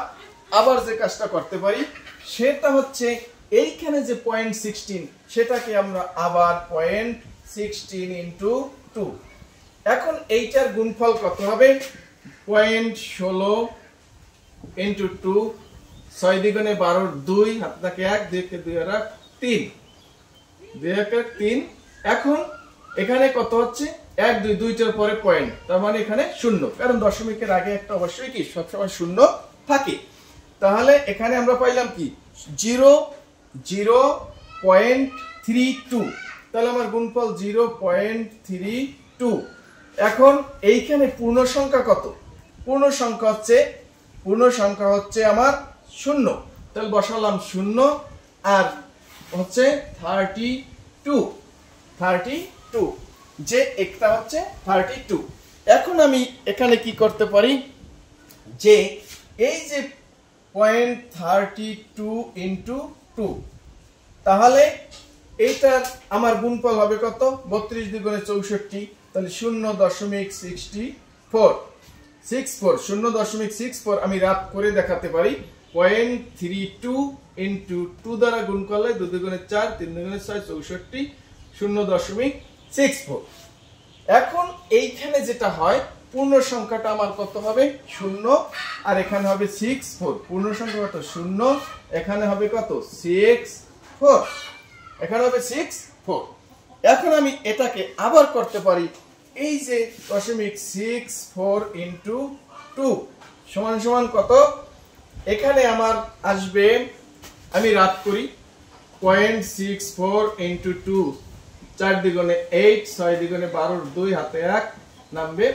আবার যে কাজটা করতে পারি সেটা হচ্ছে এইখানে যে 0.16 সেটাকে আমরা আবার 0.16 ইন্টু 2। এখন এইটার গুণফল কত হবে 0.16 ইন্টু 2, 6 দ্বিগুণে 12, 2 হাতে থাকে 1, 2 কে 2 আর 3, 2 1 3, এখন এখানে কত হচ্ছে 1 2 দুইটার পরে পয়েন্ট, তার মানে এখানে শূন্য, কারণ দশমিকের আগে একটা অবশ্যই কি সবসময় শূন্য থাকে। তাহলে এখানে আমরা পাইলাম কি 0.32, তাহলে আমার গুণফল 0.32। এখন এইখানে পূর্ণ সংখ্যা কত? পূর্ণ সংখ্যা হচ্ছে আমার 0, তাহলে বসালাম 0 আর হচ্ছে 32, যে একটা হচ্ছে 32। এখন আমি এখানে কি করতে পারি, যে এই যে 0.32 ইন্টু 2, তাহলে এইটার আমার গুণফল হবে কত? 32 দ্বিগুণে 64, তাহলে 0.64 আমি রাত করে দেখাতে পারি। 0.32 ইন্টু 2 দ্বারা গুণ করলে 2 দুগুণে 4, 3 দুগুণে 6, 64, 0.64। এখন এইখানে যেটা হয়, পূর্ণ সংখ্যাটা আমার কত হবে? 0, আর এখানে হবে 64। পূর্ণ সংখ্যা কত? 0, এখানে হবে কত? 64, এখানে হবে 64। এখন আমি এটাকে আবার করতে পারি, এই যে 0.64 ইন্টু 2 সমান সমান কত? এখানে আমার আসবে, আমি রাত করি, 0.64 ইন্টু 2, 4 দ্বিগুণে 8, 6 দ্বিগুণে 12, 2 হাতে 1 নামবে।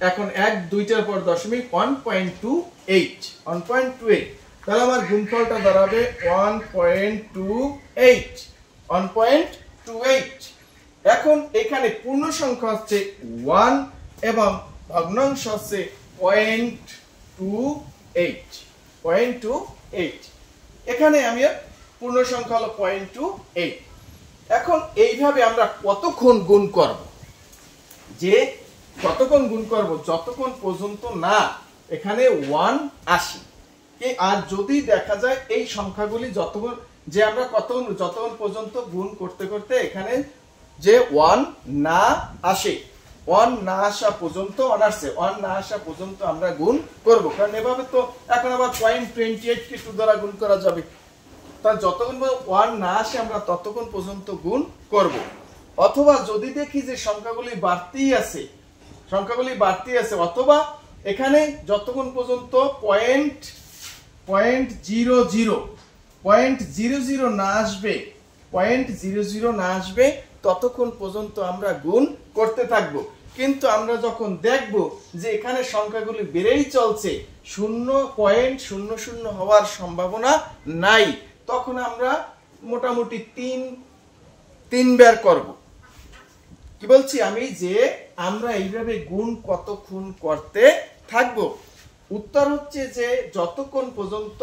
এখন 1 2টার পর দশমিক 1.28, তাহলে আমার গুণফলটা দাঁড়াবে 1.28। এখন এখানে পূর্ণ সংখ্যা হচ্ছে 1 এবং ভগ্নাংশ হচ্ছে 0.28। এখানে আমি পূর্ণ সংখ্যা হলো 0.28। এখন এইভাবে আমরা কতক্ষণ গুণ করব, যতক্ষণ পর্যন্ত না এখানে 1 আসে। আর যদি দেখা যায় এই সংখ্যাগুলি যতক্ষণ পর্যন্ত গুণ করতে করতে এখানে যে 1 না আসে, 1 না আসা পর্যন্ত আমরা গুণ করব, কারণ এভাবে তো এখন আবার 0.28 কে 2 দ্বারা গুণ করা যাবে। তা যতক্ষণ 1 না আসে আমরা ততক্ষণ পর্যন্ত গুণ করব। অথবা যদি দেখি যে সংখ্যাগুলি বাড়তেই আছে, অথবা এখানে যতক্ষণ পর্যন্ত 0.00 না আসবে ততক্ষণ পর্যন্ত আমরা গুণ করতে থাকব। কিন্তু আমরা যখন দেখব যে এখানে সংখ্যাগুলি বেড়েই চলছে, 0.00 হওয়ার সম্ভাবনা নাই, তখন আমরা মোটামুটি 3 বার করব। কি বলছি আমি, যে আমরা এইভাবে গুণ কতক্ষণ করতে থাকব? উত্তর হচ্ছে যে যতক্ষণ পর্যন্ত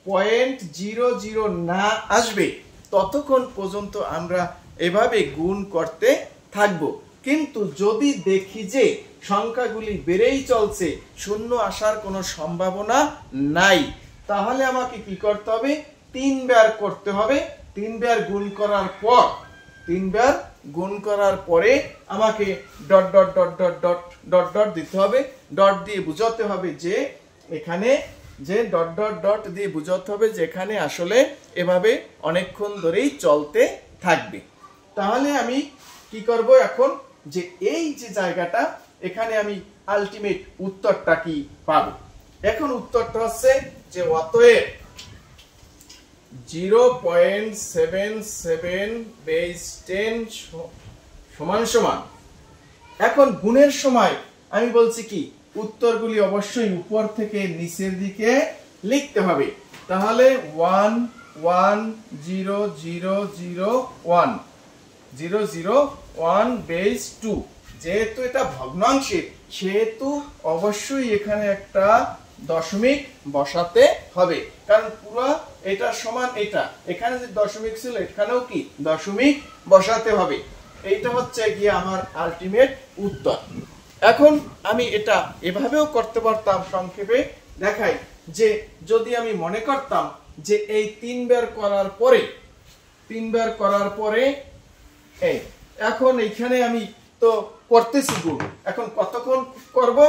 0.00 না আসবে ততক্ষণ পর্যন্ত আমরা এভাবে গুণ করতে থাকব। কিন্তু যদি দেখি যে সংখ্যাগুলি বেড়েই চলছে, 0 আসার কোনো সম্ভাবনা নাই, তাহলে আমাকে কি করতে হবে? 3 বার করতে হবে। 3 বার গুণ করার পরে আমাকে dot dot dot dot dot dot dot দিতে হবে। ডট দিয়ে বোঝাতে হবে যে এখানে এখানে আসলে এভাবে অনেকক্ষণ ধরেই চলতে থাকবে। তাহলে আমি কি করব এখন, যে এই যে জায়গাটা, এখানে আমি আলটিমেট উত্তরটা কি পাবো? এখন উত্তরটা হচ্ছে যে অতএব 0.77 বেস 10 সমান সমান। এখন গুণের সময় আমি বলছি কি, উত্তরগুলি অবশ্যই উপর থেকে নিচের দিকে লিখতে হবে। তাহলে 1 1 0 0 0 1 0 0 1 বেস 2। যেহেতু এটা ভগ্নাংশের, সেহেতু অবশ্যই এখানে একটা দশমিক বসাতে হবে, কারণ পুরো এটা সমান এটা, এখানে যে দশমিক ছিল এখানেও কি দশমিক বসাতে হবে। এইটা হচ্ছে গিয়ে আমার আলটিমেট উত্তর। এখন আমি এটা এভাবেও করতে পারতাম, সংক্ষেপে দেখাই, যে যদি আমি মনে করতাম যে এই 3 বার করার পরে এই এখন এইখানে আমি তো করতেছি গুণ, এখন কতক্ষণ করব?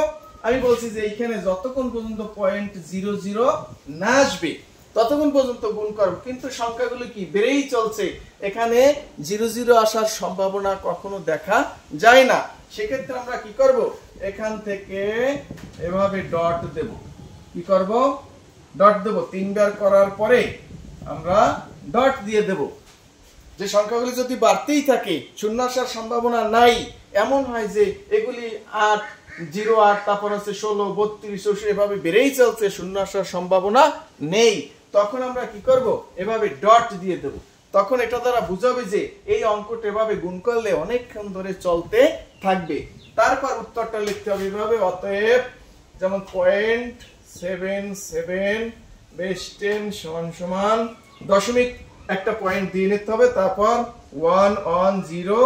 আমি বলছি যে এইখানে যতক্ষণ পর্যন্ত 0.00 না আসবে ততক্ষণ পর্যন্ত গুণ করব, কিন্তু সংখ্যাগুলো কি বেড়েই চলছে, এখানে 00 আসার সম্ভাবনা কখনো দেখা যায় না। সেক্ষেত্রে আমরা কি করব, এখান থেকে এভাবে ডট দেব। কি করব, ডট দেব। 3 বার করার পরে আমরা ডট দিয়ে দেব। যে সংখ্যাগুলি যদি বাড়তেই থাকে, শূন্য আসার সম্ভাবনা নাই, এমন হয় যে এগুলি 8 0 8 তারপর আছে 16 32 64 এভাবে বেড়েই চলছে, শূন্য আসার সম্ভাবনা নেই, তখন আমরা কি করব, এভাবে ডট দিয়ে দেব। তখন এটা দ্বারা বুঝাবে যে এই অঙ্কটা এভাবে গুণ করলে অনেকক্ষণ ধরে চলতে থাকবে। তারপর উত্তরটা লিখতে হবে এভাবে, অতএব যেমন 0.77 বেস 10 সমান সমান দশমিক একটা পয়েন্ট দিয়ে নিতে হবে, তারপর 1 on 0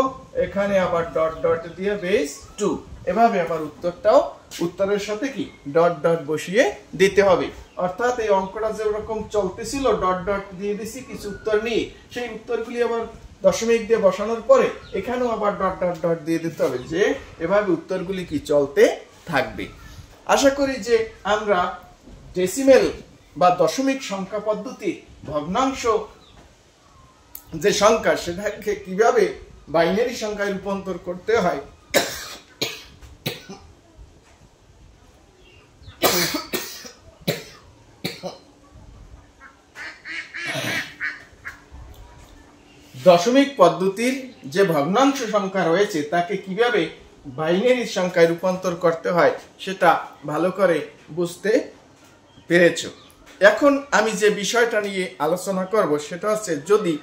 এখানে আবার ডট ডট দিয়ে বেস 2, এভাবে আবার উত্তরটাও উত্তরের সাথে কি ডট ডট বসিয়ে দিতে হবে। অর্থাৎ এই অঙ্কটা যেরকম চলতেছিল ডট ডট দিয়ে দিছি কিছু উত্তর নিয়ে, সেই উত্তরগুলি আবার দশমিক দিয়ে বসানোর পরে এখানেও আবার ডট ডট ডট দিয়ে দিতে হবে, যে এভাবে উত্তরগুলি কি চলতে থাকবে। আশা করি যে আমরা ডেসিমেল বা দশমিক সংখ্যা পদ্ধতি ভগ্নাংশ যে সংখ্যা সেটাকে কিভাবে বাইনারি সংখ্যায় রূপান্তর করতে হয় দশমিক পদ্ধতির যে ভগ্নাংশ সংখ্যা রয়েছে তাকে কিভাবে বাইনারি সংখ্যায় রূপান্তর করতে হয় সেটা ভালো করে বুঝতে পেরেছ। এখন আমি যে বিষয়টা নিয়ে আলোচনা করব সেটা হচ্ছে, যদি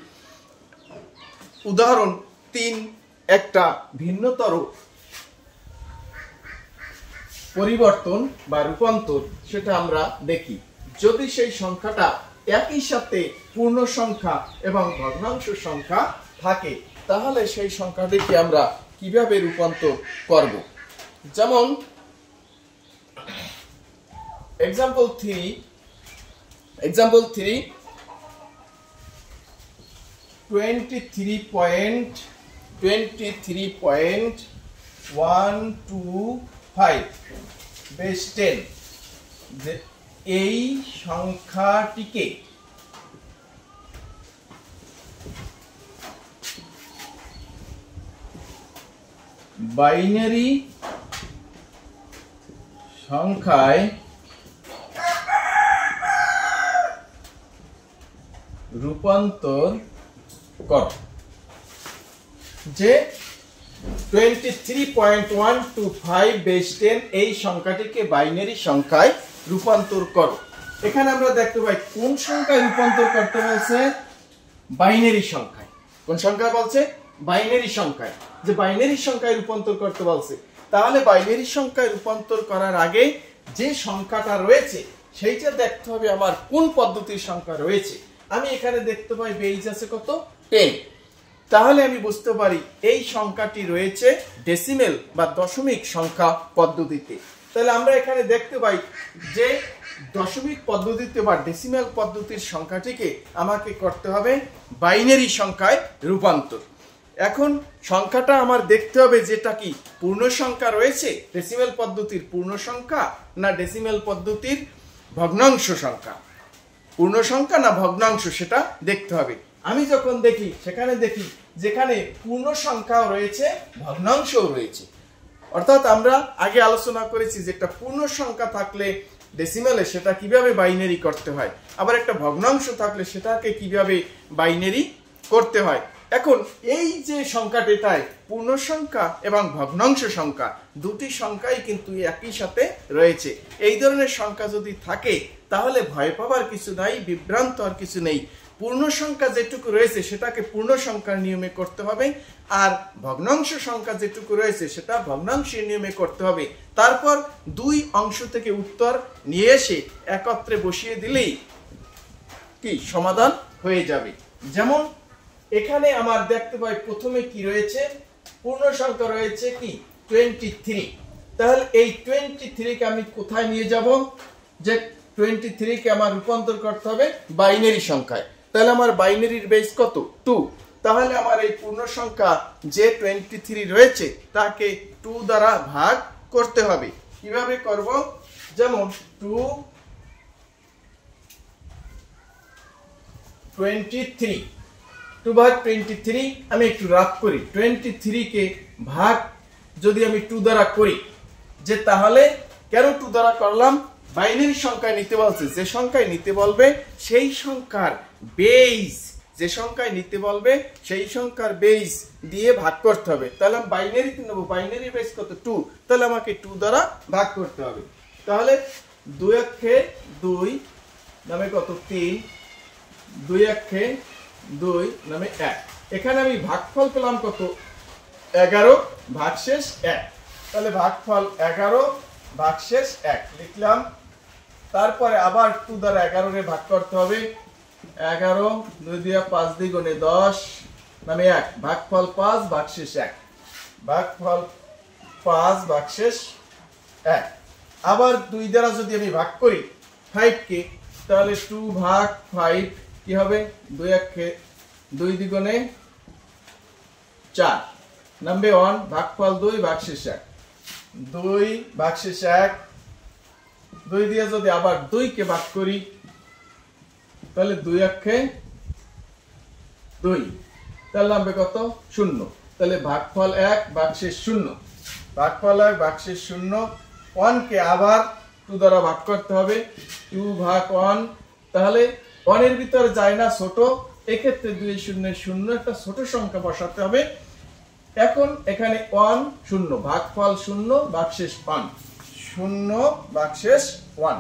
উদাহরণ 3 একটা ভিন্নতর পরিবর্তন বা রূপান্তর সেটা আমরা দেখি। যদি সেই সংখ্যাটা একই সাথে পূর্ণ সংখ্যা এবং ভগ্নাংশ সংখ্যা থাকে, তাহলে সেই সংখ্যাটিকে আমরা কিভাবে রূপান্তর করব। যেমন এক্সাম্পল 3 23.125 বেস 10, যে এই সংখ্যাটিকে বাইনারি সংখ্যায় রূপান্তর কর। যে 23.125 বেস 10 এই সংখ্যাটিকে বাইনারি সংখ্যায় রূপান্তর করো। এখানে আমরা দেখতে পাই কোন সংখ্যায় রূপান্তর করতে বলছে, বাইনারি সংখ্যায়। কোন সংখ্যা বলছে, বাইনারি সংখ্যায়। যে বাইনারি সংখ্যায় রূপান্তর করতে বলছে, তাহলে বাইনারি সংখ্যায় রূপান্তর করার আগে যে সংখ্যাটা রয়েছে সেইটা দেখতে হবে আমার কোন পদ্ধতির সংখ্যা রয়েছে। আমি এখানে দেখতে পাই বেজ আছে কত 10, তাহলে আমি বুঝতে পারি এই সংখ্যাটি রয়েছে ডেসিমেল বা দশমিক সংখ্যা পদ্ধতিতে। তাহলে আমরা এখানে দেখতে পাই যে দশমিক পদ্ধতিতে বা ডেসিমেল পদ্ধতির সংখ্যাটিকে আমাকে করতে হবে বাইনারি সংখ্যায় রূপান্তর। এখন সংখ্যাটা আমার দেখতে হবে যেটা কি পূর্ণ সংখ্যা রয়েছে ডেসিমেল পদ্ধতির পূর্ণ সংখ্যা, না ডেসিমেল পদ্ধতির ভগ্নাংশ সংখ্যা। পূর্ণ সংখ্যা না ভগ্নাংশ সেটা দেখতে হবে। আমি যখন দেখি সেখানে দেখি যেখানে পূর্ণ সংখ্যাও রয়েছে ভগ্নাংশও রয়েছে। অর্থাৎ আমরা আগে আলোচনা করেছি যে একটা পূর্ণ সংখ্যা থাকলে ডেসিমেলে সেটা কিভাবে বাইনারি করতে হয়, আবার একটা ভগ্নাংশ থাকলে সেটাকে কিভাবে বাইনারি করতে হয়। এখন এই যে সংখ্যাটায় পূর্ণ সংখ্যা এবং ভগ্নাংশ সংখ্যা দুটি সংখ্যাই কিন্তু একই সাথে রয়েছে। এই ধরনের সংখ্যা যদি থাকে তাহলে ভয় পাবার কিছু নাই, বিভ্রান্ত আর কিছু নেই। পূর্ণ সংখ্যা যেটুকু রয়েছে সেটাকে পূর্ণ সংখ্যার নিয়মে করতে হবে, আর ভগ্নাংশ সংখ্যা যেটুকু রয়েছে সেটা ভগ্নাংশের নিয়মে করতে হবে। তারপর দুই অংশ থেকে উত্তর নিয়ে এসে একত্রে বসিয়ে দিলেই কি সমাধান হয়ে যাবে। যেমন এখানে আমার দেখতে পাই প্রথমে কি রয়েছে, পূর্ণ সংখ্যা রয়েছে কি 23। তাহলে এই 23 কে আমি কোথায় নিয়ে যাব, যে 23 কে আমার রূপান্তর করতে হবে বাইনারি সংখ্যায়। তাহলে আমার বাইনারির বেস কত 2, তাহলে আমার এই পূর্ণ সংখ্যা যে 23 রয়েছে তাকে 2 দ্বারা ভাগ করতে হবে। কিভাবে করব, যেমন 2 23, 2 ভাগ 23 আমি একটু রাফ করি। 23 কে ভাগ যদি আমি 2 দ্বারা করি, যে তাহলে কেন 2 দ্বারা করলাম, বাইনারি সংখ্যায় নিতে বলছে, যে সংখ্যায় নিতে বলবে সেই সংখ্যার বেস, যে সংখ্যায় নিতে বলবে সেই সংখ্যার বেস দিয়ে ভাগ করতে হবে। তাহলে আমি বাইনারিতে নেব, বাইনারি বেস কত 2, তাহলে আমাকে 2 দ্বারা ভাগ করতে হবে। তাহলে 2 একে 2 নামে কত 3, 2 একে 2 নামে 1। এখানে আমি ভাগফল পেলাম কত 11 ভাগশেষ 1। তাহলে ভাগফল 11 ভাগশেষ 1 লিখলাম। তারপরে আবার 2 দ্বারা 11 রে ভাগ করতে হবে। 11 2 দিয়ে 5 দ্বিগুণে 10 নামে 1, ভাগফল 5 ভাগশেষ 1, ভাগফল 5 ভাগশেষ 1। আবার 2 দ্বারা যদি আমি ভাগ করি 5 কে, তাহলে 2 ভাগ 5 কি হবে, 2 একে 2 দ্বিগুণে 4 নামবে 1, ভাগফল 2 ভাগশেষ 1, 2 ভাগশেষ 1। 2 দিয়ে যদি আবার 2 কে ভাগ করি, তাহলে 2 একে 2, তাহলে নামবে কত 0। তাহলে ভাগফল 1 ভাগশেষ 0, ভাগফল 1 ভাগশেষ 0। 1 কে আবার 2 দ্বারা ভাগ করতে হবে, 2 ভাগ 1। তাহলে 1 এর ভিতরে যায় না ছোট, এক্ষেত্রে 2 0 0 একটা ছোট সংখ্যা বসাতে হবে। এখন এখানে 1 0, ভাগফল 0 ভাগশেষ 1, 0 ভাগশেষ 1,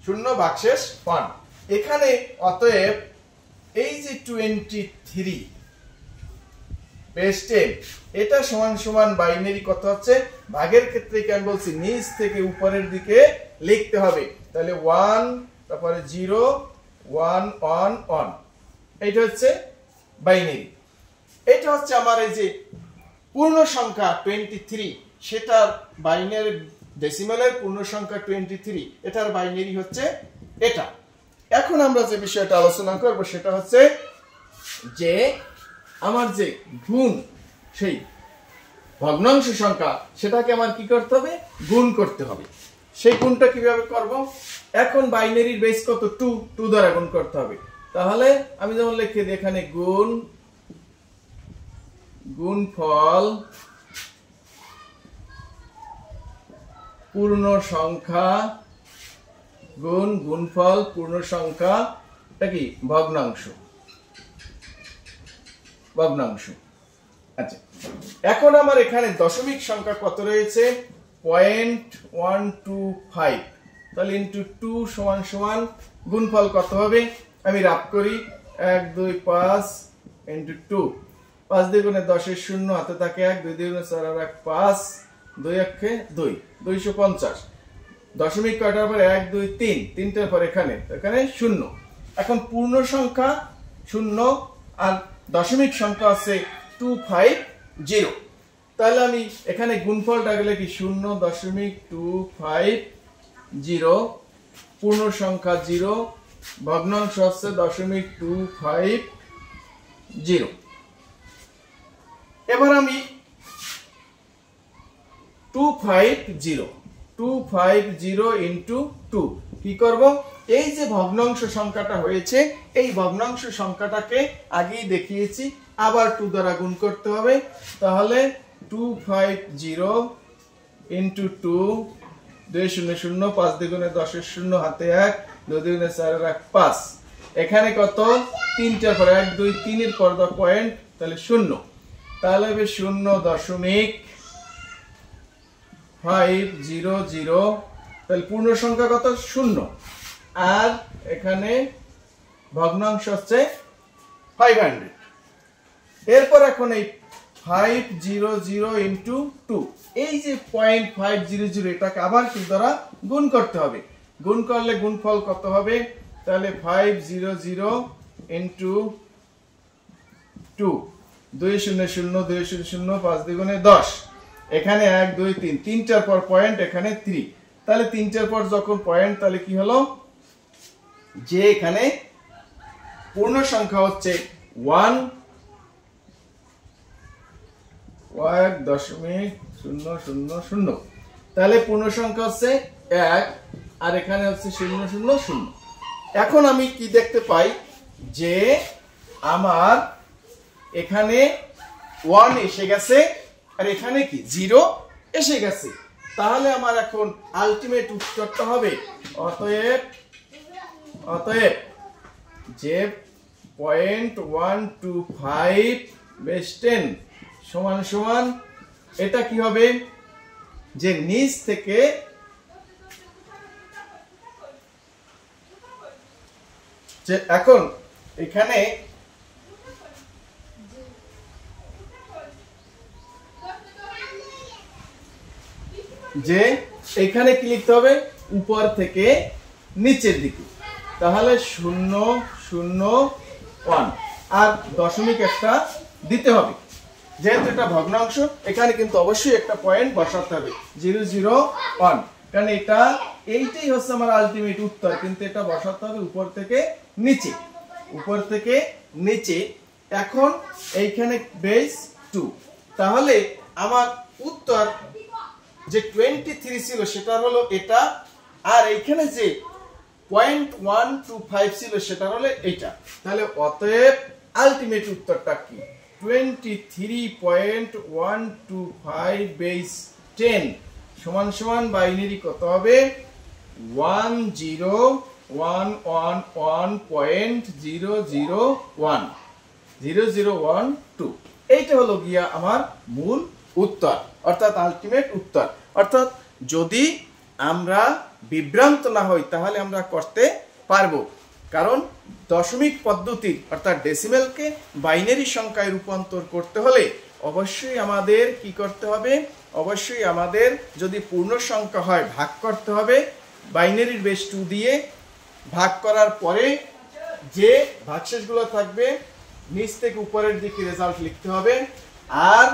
0 ভাগশেষ 1। এখানে অতএব এই যে 23 বেস 10 এটা সমান সমান বাইনারি কত হচ্ছে, ভাগের ক্ষেত্রে কি আমি বলছি নিচ থেকে উপরের দিকে লিখতে হবে। তাহলে 1 তারপরে 0 1 1 1, এটা হচ্ছে বাইনারি। এটা হচ্ছে আমার এই যে পূর্ণ সংখ্যা 23, সেটার বাইনারি ডেসিমালের পূর্ণ সংখ্যা 23, এটার বাইনারি হচ্ছে এটা। এখন আমরা যে বিষয়টা আলোচনা করব সেটা হচ্ছে যে আমার যে গুণ, সেই ভগ্নাংশ সংখ্যা সেটাকে আমার কি করতে হবে, গুণ করতে হবে। সেই গুণটা কিভাবে করব, এখন বাইনারির বেস কত 2, 2 দ্বারা গুণ করতে হবে। তাহলে আমি যেমন লিখে দিই এখানে গুণফল পূর্ণ সংখ্যা গুণফল পূর্ণ সংখ্যা, এটা কি ভগ্নাংশ। আচ্ছা, এখন আমার এখানে দশমিক সংখ্যা কত রয়েছে, 0.125, তাহলে ইনটু 2 সমান সমান গুণফল কত হবে, আমি রাফ করি 1 2 5 ইনটু 2, 5 দ্বিগুণে 10 এর 0 হাতে থাকে 1, 2 দ্বিগুণে 4 আর 1 5, 2 একে 2, 250। দশমিক কয়টার পর 1 2 3, তিনটার পর এখানে 0। এখন পূর্ণ সংখ্যা 0 আর দশমিক সংখ্যা আছে 250। তাহলে আমি এখানে গুণফলটা গেলে কি 0.250, পূর্ণ সংখ্যা 0, ভগ্নাংশ হচ্ছে 0.250। এবার আমি 250 ইন্টু 2 কি করব, এই যে ভগ্নাংশ সংখ্যাটা হয়েছে এই ভগ্নাংশ সংখ্যাটাকে আগেই দেখিয়েছি, আবার 2 দ্বারা গুণ করতে হবে। তাহলে 250 ইন্টু 2, 2 0 0, 5 দ্বিগুণে 10 এর 0 হাতে 1, 2 দ্বিগুণে 4 আর 1 5, এখানে কত তিনটার পর 1 2 3 এর পর দা পয়েন্ট, তাহলে 0। তাহলে হবে 0.500, তাহলে পূর্ণ সংখ্যা কত 0, আর এখানে ভগ্নাংশ হচ্ছে 500। এরপর এখন এই 500 ইন্টু 2, এই যে 0.500 এটাকে আবার কি দ্বারা গুণ করতে হবে। গুণ করলে গুণফল কত হবে, তাহলে 500 ইন্টু 2, 2 0 0, 2 0 0, 5 দ্বিগুণে 10, এখানে 1 2 3, তিনটার পর পয়েন্ট, এখানে 3, তাহলে তিনটার পর যখন পয়েন্ট, তাহলে কি হলো যে এখানে পূর্ণ সংখ্যা হচ্ছে 1.000, তাহলে পূর্ণ সংখ্যা হচ্ছে 1 আর এখানে হচ্ছে 0 0 0। এখন আমি কি দেখতে পাই, যে আমার এখানে 1 এসে গেছে আর এখানে কি 0 এসে গেছে, তাহলে আমার এখন আলটিমেট উত্তরটা হবে অতএব যে 0.125 বেস 10 সমান সমান এটা কি হবে যে নিচ থেকে যে এখন এখানে যে এখানে কি লিখতে হবে উপর থেকে নিচের দিকে, তাহলে 0 0 1 আর দশমিক একটা দিতে হবে, যেহেতু এটা ভগ্নাংশ এখানে কিন্তু অবশ্যই একটা পয়েন্ট বসাতে হবে 0 0 1, কারণ এইটাই হচ্ছে আমার আলটিমেট উত্তর, কিন্তু এটা বসাতে হবে উপর থেকে নিচে। এখন এইখানে বেস 2, তাহলে আমার উত্তর যে 23 ছিল সেটা হলো এটা, আর এইখানে যে 0.125 ছিল সেটা হলো এটা, তাহলে অতএব আলটিমেট উত্তরটা কি 23.125 বেস 10 সমান সমান বাইনারি কত হবে 10111.0012, এইটা হলো গিয়া আমার মূল উত্তর অর্থাৎ আলটিমেট উত্তর। অর্থাৎ যদি আমরা বিভ্রান্ত না হই তাহলে আমরা করতে পারবো, কারণ দশমিক পদ্ধতি অর্থাৎ ডেসিমেলকে বাইনারি সংখ্যায় রূপান্তর করতে হলে অবশ্যই আমাদের কি করতে হবে, অবশ্যই আমাদের যদি পূর্ণ সংখ্যা হয় ভাগ করতে হবে, বাইনারির বেস 2 দিয়ে ভাগ করার পরে যে ভাগশেষগুলো থাকবে নিচ থেকে উপরের দিকে রেজাল্ট লিখতে হবে, আর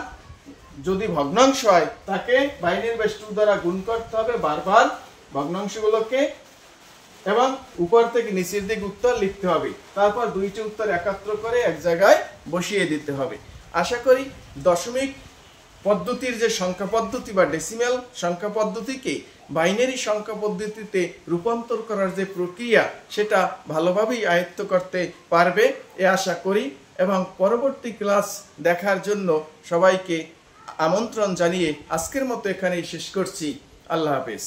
যদি ভগ্নাংশ হয় তাকে বাইনারি বেস 2 দ্বারা গুণ করতে হবে বারবার ভগ্নাংশগুলোকে, এবং উপর থেকে নিচের দিকে উত্তর লিখতে হবে, তারপর দুইটি উত্তর একত্র করে এক জায়গায় বসিয়ে দিতে হবে। আশা করি দশমিক পদ্ধতির যে সংখ্যা পদ্ধতি বা ডেসিমেল সংখ্যা পদ্ধতিকে বাইনারি সংখ্যা পদ্ধতিতে রূপান্তর করার যে প্রক্রিয়া সেটা ভালোভাবেই আয়ত্ত করতে পারবে এ আশা করি, এবং পরবর্তী ক্লাস দেখার জন্য সবাইকে আমন্ত্রণ জানিয়ে আজকের মতো এখানেই শেষ করছি। আল্লাহ হাফেজ।